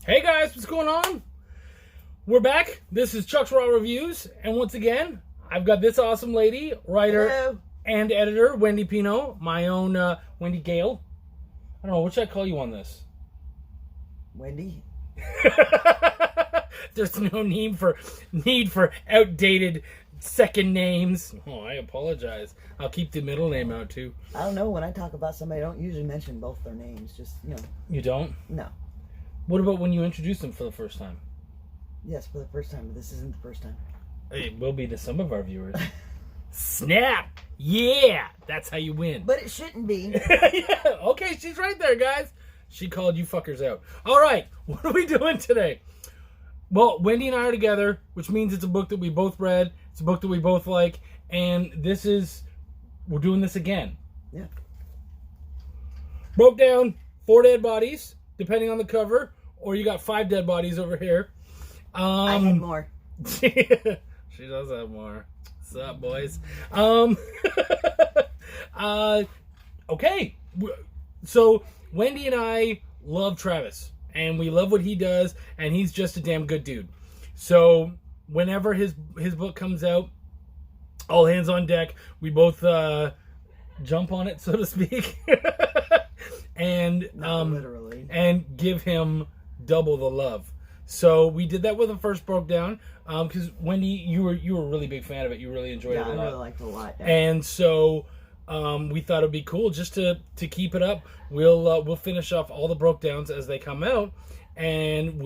Hey guys, what's going on? We're back. This is Chuck's Raw Reviews, and once again, I've got this awesome lady, writer Hello. and editor, Wyndi Pino, my own Wyndi Gale. I don't know, what should I call you on this? Wendy. There's no need for outdated second names. Oh, I apologize. I'll keep the middle name out too. I don't know. When I talk about somebody, I don't usually mention both their names. Just, You don't? No. What about when you introduce them for the first time? Yes, for the first time, but this isn't the first time. It will be to some of our viewers. Snap! Yeah! That's how you win. But it shouldn't be. Yeah, okay, she's right there, guys. She called you fuckers out. All right, what are we doing today? Well, Wyndi and I are together, which means it's a book that we both read. It's a book that we both like, and we're doing this again. Yeah. Broke down 4 dead bodies, depending on the cover, or you got 5 dead bodies over here. I had more. She does have more. What's up, boys? Okay. So, Wyndi and I love Travis, and we love what he does, and he's just a damn good dude. So, whenever his book comes out, all hands on deck. We both jump on it, so to speak, and Literally. and give him double the love. So we did that with the first broke down, because Wyndi, you were a really big fan of it. You really enjoyed it a lot. I really liked it a lot. Yeah. And so we thought it'd be cool just to keep it up. We'll finish off all the broke downs as they come out, and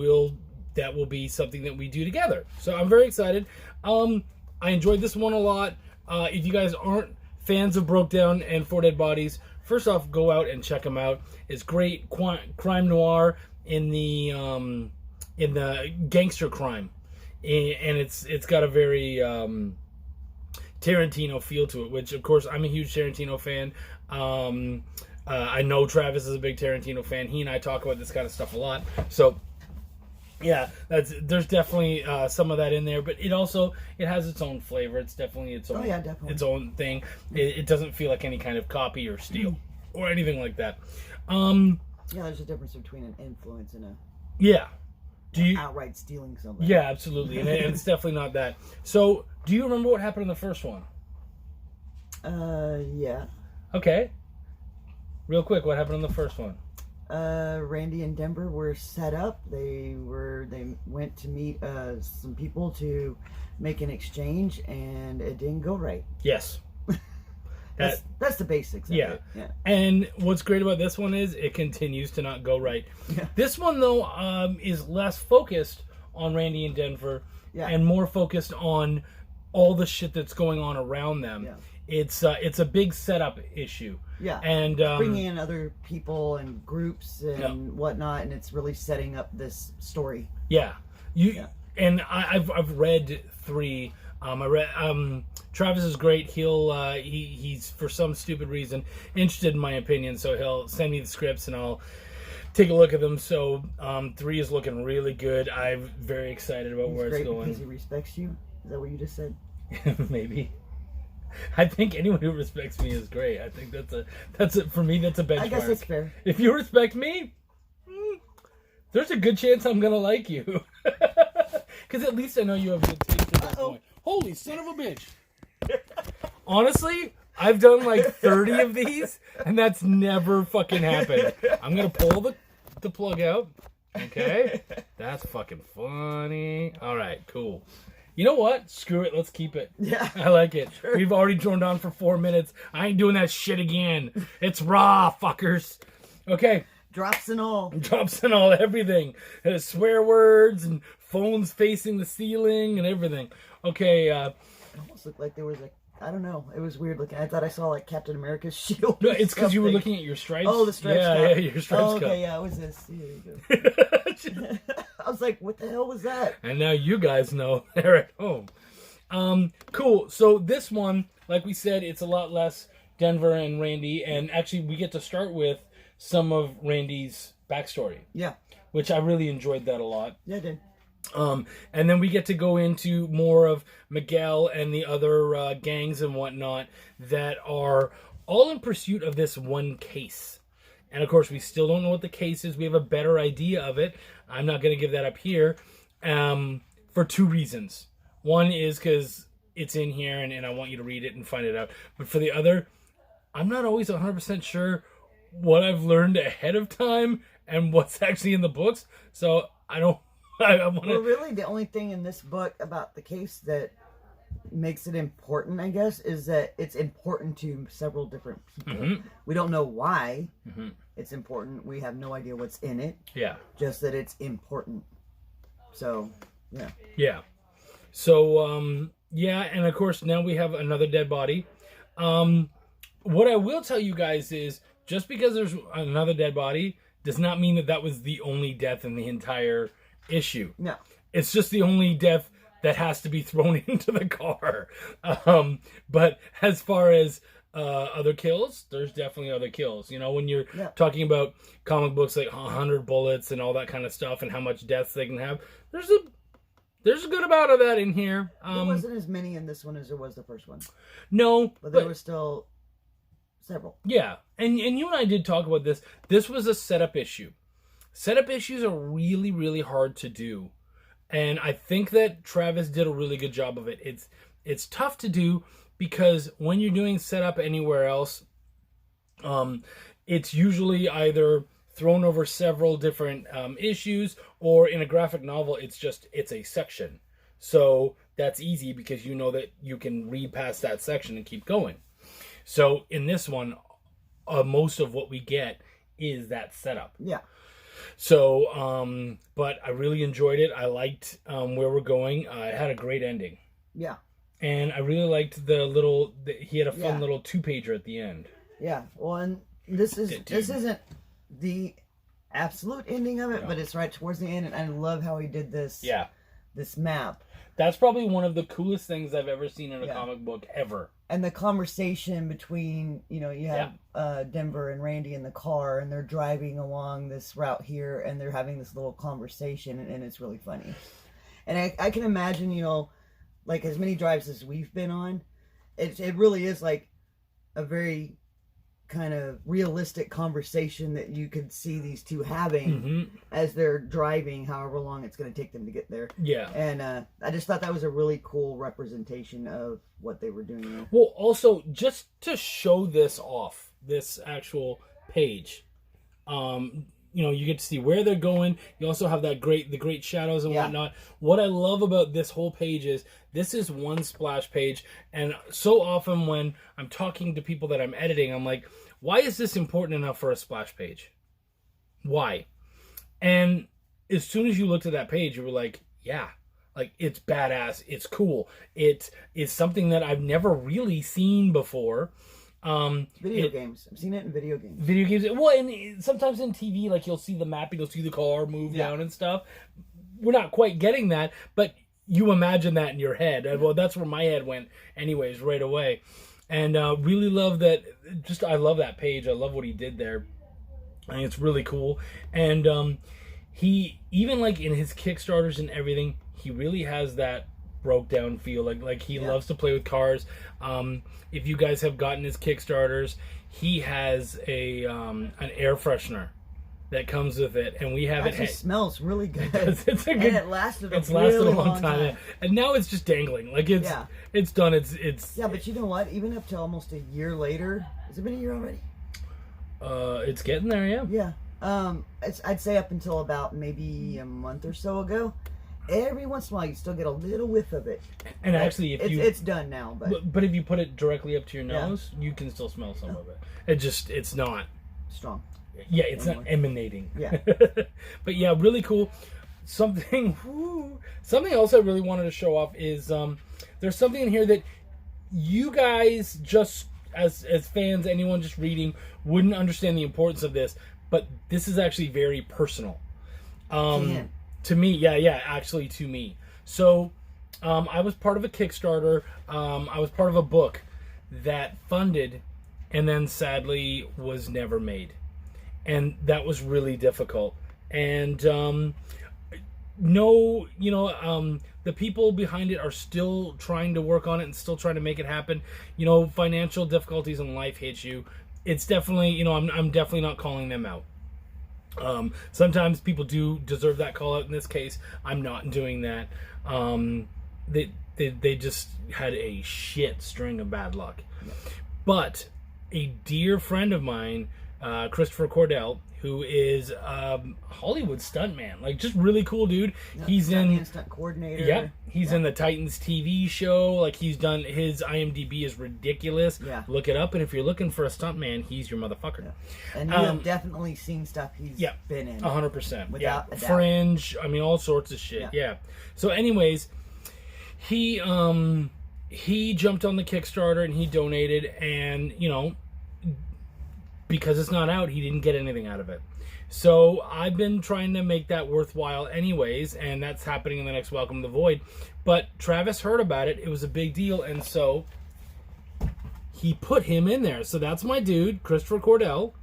that will be something that we do together. So I'm very excited. I enjoyed this one a lot. If you guys aren't fans of Broke Down and 4 Dead Bodies, first off, go out and check them out. It's great crime noir in the gangster crime, and it's got a very Tarantino feel to it, which of course I'm a huge Tarantino fan. I know Travis is a big Tarantino fan. He and I talk about this kind of stuff a lot. So yeah, there's definitely some of that in there, but it has its own flavor. It's definitely its own its own thing. It doesn't feel like any kind of copy or steal or anything like that. Yeah, there's a difference between an influence and outright stealing something. Yeah, absolutely, and it's definitely not that. So, do you remember what happened in the first one? Yeah. Okay. Real quick, what happened in the first one? Randy and Denver were set up. They went to meet some people to make an exchange, and it didn't go right. Yes. That's the basics of it. Yeah. And what's great about this one is it continues to not go right. Yeah. This one, though, is less focused on Randy and Denver and more focused on all the shit that's going on around them. Yeah. It's a big setup issue. Yeah. And bringing in other people and groups and whatnot, and it's really setting up this story. Yeah. And I've read 3. I read Travis is great. He's for some stupid reason interested in my opinion, so he'll send me the scripts and I'll take a look at them. So 3 is looking really good. I'm very excited about where it's going. Because he respects you. Is that what you just said? Maybe. I think anyone who respects me is great. I think that's for me. That's a benchmark. I guess that's fair. If you respect me, there's a good chance I'm gonna like you. Because at least I know you have good taste at that point. Holy son of a bitch! Honestly, I've done like 30 of these, and that's never fucking happened. I'm gonna pull the plug out. Okay, that's fucking funny. All right, cool. You know what? Screw it. Let's keep it. Yeah. I like it. Sure. We've already droned on for 4 minutes. I ain't doing that shit again. It's raw, fuckers. Okay. Drops and all. Drops and all, everything. Swear words and phones facing the ceiling and everything. Okay. It almost looked like there was I don't know. It was weird looking. I thought I saw like Captain America's shield. No, it's because you were looking at your stripes. Oh, the stripes. Yeah, your stripes. Oh, okay, yeah, it was this. Here you go. I was like, what the hell was that? And now you guys know they're at home. Cool. So this one, like we said, it's a lot less Denver and Randy, and actually we get to start with some of Randy's backstory. Yeah. Which I really enjoyed that a lot. Yeah, I did. And then we get to go into more of Miguel and the other gangs and whatnot that are all in pursuit of this one case. And of course, we still don't know what the case is. We have a better idea of it. I'm not going to give that up here for two reasons. One is because it's in here and I want you to read it and find it out. But for the other, I'm not always 100% sure what I've learned ahead of time and what's actually in the books. So I don't... I want to... Well, really, the only thing in this book about the case that makes it important, I guess, is that it's important to several different people. We don't know why it's important. We have no idea what's in it. Yeah. Just that it's important. So, yeah. Yeah. So, yeah, and of course, now we have another dead body. What I will tell you guys is, just because there's another dead body does not mean that that was the only death in the entire issue. No. It's just the only death that has to be thrown into the car. But as far as other kills, there's definitely other kills. You know, when you're talking about comic books like 100 bullets and all that kind of stuff and how much deaths they can have, there's a good amount of that in here. There wasn't as many in this one as there was the first one. No. But there were still several. Yeah. And you and I did talk about this. This was a setup issue. Setup issues are really, really hard to do. And I think that Travis did a really good job of it. It's tough to do because when you're doing setup anywhere else, it's usually either thrown over several different issues, or in a graphic novel, it's a section. So that's easy because you know that you can read past that section and keep going. So in this one, most of what we get is that setup. Yeah. So, but I really enjoyed it. I liked where we're going. It had a great ending. Yeah. And I really liked he had a fun little 2-pager at the end. Yeah. Well, and this isn't the absolute ending of it, but it's right towards the end, and I love how he did this. Yeah. This map. That's probably one of the coolest things I've ever seen in a comic book ever. And the conversation between, you have Denver and Randy in the car, and they're driving along this route here, and they're having this little conversation, and it's really funny. And I can imagine, like as many drives as we've been on, it really is like a very kind of realistic conversation that you could see these two having as they're driving, however long it's going to take them to get there. Yeah. And I just thought that was a really cool representation of what they were doing there. Well, also, just to show this off, this actual page, you get to see where they're going. You also have the great shadows and whatnot. What I love about this whole page is this is one splash page, and so often when I'm talking to people that I'm editing, I'm like, why is this important enough for a splash page? Why? And as soon as you looked at that page, you were like, yeah, like it's badass, it's cool. It is something that I've never really seen before. Video games. I've seen it in video games. Video games. Well, and sometimes in TV, like you'll see the map and you'll see the car move down and stuff. We're not quite getting that, but you imagine that in your head. Well, that's where my head went anyways, right away. And really love that. I love that page. I love what he did there. I think it's really cool. And he, even like in his Kickstarters and everything, he really has that broke down feel. Like he loves to play with cars. If you guys have gotten his Kickstarters, he has an air freshener that comes with it, and we have it. It smells really good. It's a good. And it lasted a long time. And now it's just dangling. Like it's done. It's yeah. But you know what? Even up to almost a year later, has it been a year already? It's getting there. Yeah. Yeah. I'd say up until about maybe a month or so ago. Every once in a while, you still get a little whiff of it. And actually, it's done now. But if you put it directly up to your nose, you can still smell some of it. It's not strong. Yeah, it's not emanating. Yeah. But yeah, really cool. Something else I really wanted to show off is there's something in here that you guys just as fans, anyone just reading, wouldn't understand the importance of this. But this is actually very personal. To me, actually to me. So, I was part of a Kickstarter. I was part of a book that funded and then sadly was never made. And that was really difficult. And, the people behind it are still trying to work on it and still trying to make it happen. Financial difficulties in life hit you. it's definitely, you know, I'm definitely not calling them out. Sometimes people do deserve that call out. In this case, I'm not doing that. They just had a shit string of bad luck. Yeah. But a dear friend of mine, Christopher Cordell, who is Hollywood stuntman, like just really cool dude. Yeah, he's in stunt coordinator. Yeah, he's in the Titans TV show. Like he's done, his IMDb is ridiculous. Yeah, look it up. And if you're looking for a stuntman, he's your motherfucker. Yeah. And you have definitely seen stuff he's been in. 100%. Without a doubt. Fringe. I mean, all sorts of shit. Yeah. So, anyways, he jumped on the Kickstarter and he donated, and you know, because it's not out, he didn't get anything out of it. So I've been trying to make that worthwhile anyways, and that's happening in the next Welcome to the Void. But Travis heard about it. It was a big deal, and so he put him in there. So that's my dude, Christopher Cordell,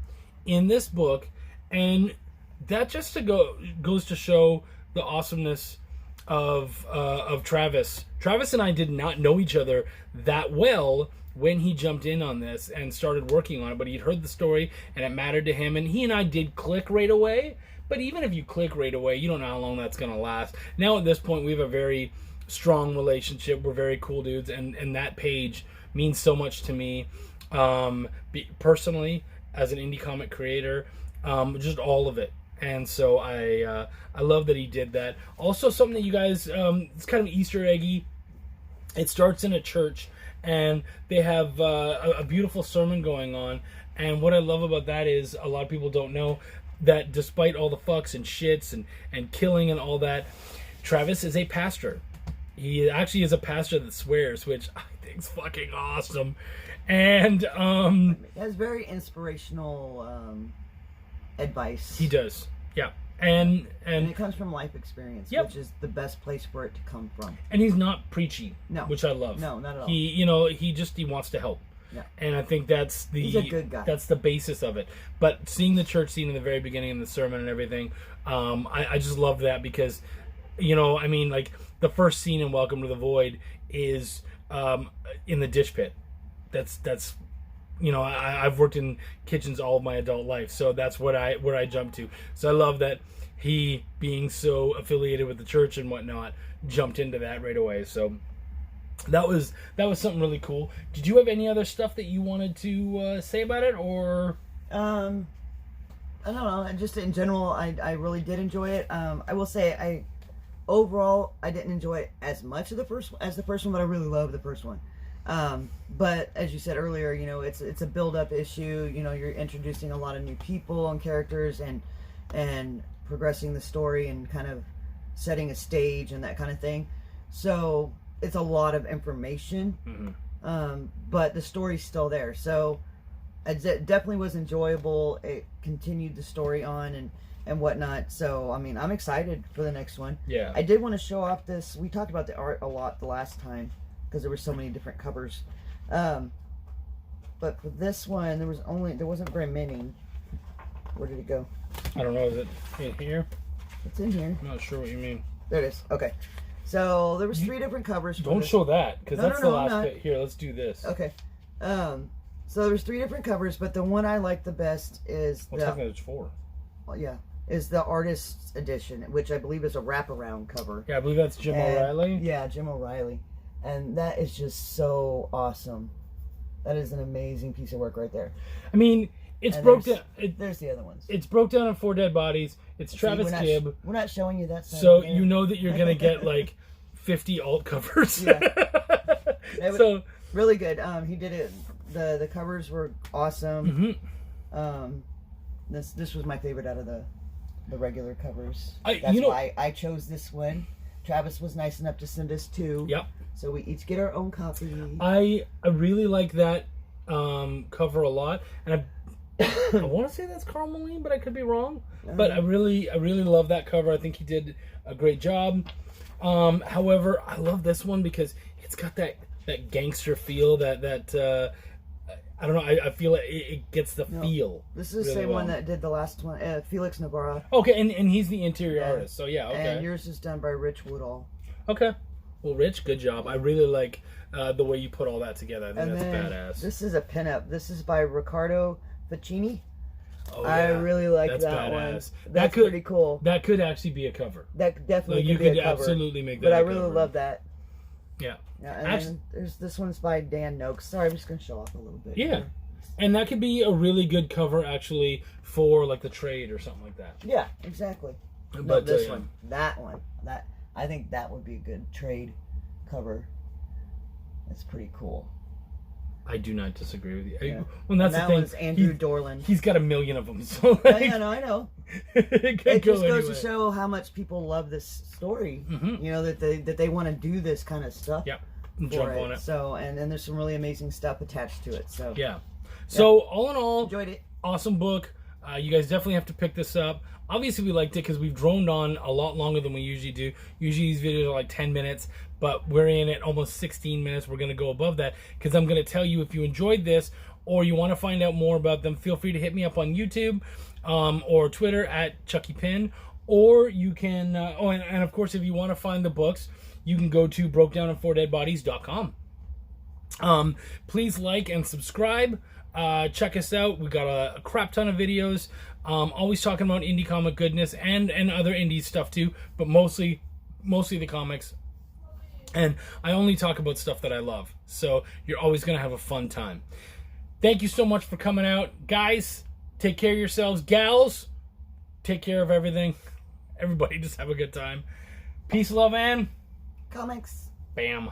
in this book. And that just goes to show the awesomeness of Travis. Travis and I did not know each other that well when he jumped in on this and started working on it, but he'd heard the story and it mattered to him, and he and I did click right away. But even if you click right away, you don't know how long that's going to last. Now at this point, we have a very strong relationship. We're very cool dudes, and that page means so much to me, personally, as an indie comic creator, just all of it. And so I love that he did that. Also, something that you guys, it's kind of Easter eggy. It starts in a church, and they have a beautiful sermon going on. And what I love about that is a lot of people don't know that despite all the fucks and shits and killing and all that, Travis is a pastor. He actually is a pastor that swears, which I think is fucking awesome. And he has very inspirational advice. He does, yeah. And it comes from life experience, which is the best place for it to come from. And he's not preachy, no, which I love. No, not at all. He wants to help. Yeah. And I think he's a good guy. That's the basis of it. But seeing the church scene in the very beginning of the sermon and everything, I just love that because, you know, I mean, like the first scene in Welcome to the Void is in the dish pit. That's you know, I've worked in kitchens all of my adult life, so that's where I jump to. So I love that he, being so affiliated with the church and whatnot, jumped into that right away. So that was something really cool. Did you have any other stuff that you wanted to say about it, or? I don't know. Just in general, I really did enjoy it. I will say overall I didn't enjoy it as much as the first one, but I really loved the first one. But as you said earlier, you know, it's a build-up issue. You know, you're introducing a lot of new people and characters and progressing the story and kind of setting a stage and that kind of thing. So it's a lot of information, but the story's still there. So it definitely was enjoyable. It continued the story on and whatnot. So, I mean, I'm excited for the next one. Yeah. I did want to show off this. We talked about the art a lot the last time because there were so many different covers. But for this one, there wasn't very many. Where did it go? I don't know. Is it in here? It's in here. I'm not sure what you mean. There it is. Okay. So there was 3 different covers. Don't show that, because that's the last bit. Here, let's do this. Okay. So there's 3 different covers, but the one I like the best is technically there's 4. Well, yeah, is the artist's edition, which I believe is a wraparound cover. Yeah, I believe that's Jim O'Reilly. Yeah, Jim O'Reilly, and that is just so awesome. That is an amazing piece of work right there. I mean, it's broke down. There's the other ones. It's broke down in 4 Dead Bodies. It's Travis Gibb. We're not showing you that. So you know that you're gonna get like 50 alt covers. Yeah. So really good. He did it. The covers were awesome. This was my favorite out of the regular covers. That's why I chose this one. Travis was nice enough to send us 2. Yep. So we each get our own copy. I really like that cover a lot, and I want to say that's Carl Moline, but I could be wrong. But I really love that cover. I think he did a great job. However, I love this one because it's got that gangster feel. That I don't know. I feel it gets the feel. This is the same one that did the last one, Felix Navarra. Okay, and he's the interior artist. So yeah, okay. And yours is done by Rich Woodall. Okay. Well, Rich, good job. I really like the way you put all that together. I think that's badass. This is a pinup. This is by Ricardo Pacini. Oh, I really like That's that badass. one. That's pretty cool. That could actually be a cover. That definitely Like, you could be could a cover. absolutely make that. But I a really cover. love that. Yeah. Yeah, and then there's this one's by Dan Noakes. Sorry, I'm just gonna show off a little bit. Yeah. Here. And that could be a really good cover, actually, for like the trade or something like that. Yeah, exactly. But No, this one, that one, that I think that would be a good trade cover. That's pretty cool. I do not disagree with you. Yeah. Well, that's and that the thing. one's Andrew Dorland. He's got a million of them. So Oh, like, yeah, no, I know. it could It go just goes anyway. to show how much people love this story. Mhm. You know that they want to do this kind of stuff. Yep. For Jump on it. So and then there's some really amazing stuff attached to it. So Yeah. So all in all, enjoyed it. awesome book. You guys definitely have to pick this up. Obviously, we liked it because we've droned on a lot longer than we usually do. Usually, these videos are like 10 minutes, but we're in at almost 16 minutes. We're going to go above that because I'm going to tell you if you enjoyed this or you want to find out more about them, feel free to hit me up on YouTube or Twitter at Chucky Pin. Or you can, and of course, if you want to find the books, you can go to brokedownandfourdeadbodies.com. Please like and subscribe. Check us out. We got a crap ton of videos. Always talking about indie comic goodness and other indie stuff too, but mostly the comics. And I only talk about stuff that I love. So you're always going to have a fun time. Thank you so much for coming out. Guys, take care of yourselves. Gals, take care of everything. Everybody just have a good time. Peace, love, and Comics. bam.